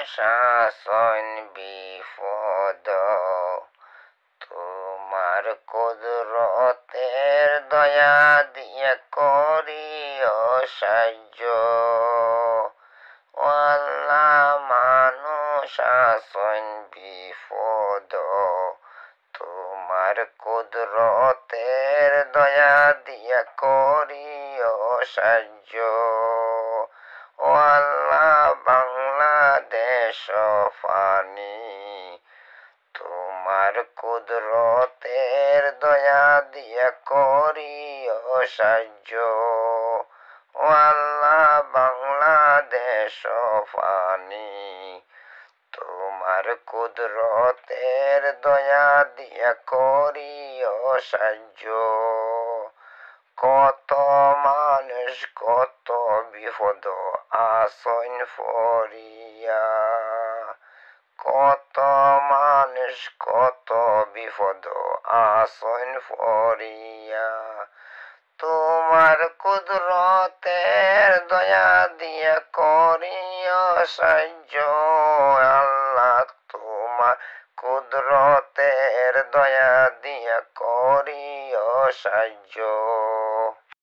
শাসন বিপদ তোমার কুদরতের দয়া দিয়ে করিও সাহায্য। ও আল্লাহ, মানুষ শাসন বিপদ তোমার কুদরতের দয়া দিয়ে করিও সাহায্য। ও আল্লাহ, বাংলাদেশ ফানি তোমার কুদরতের দয়া দিয়ে করিও সাহায্য। ও আল্লাহ, বাংলাদেশ ফানি তোমার কুদরতের দয়া দিয়ে করিও সাহায্য। কত মানুষ কত বিপদ আসন ফরিয়া, কত মানুষ কত বিপদ আসন ফরিয়া, তোমার কুদরতের দয়া দিয়ে করিও সাহায্য। আল্লাহ, তোমার কুদরতের দয়া দিয়ে করিও সাহায্য।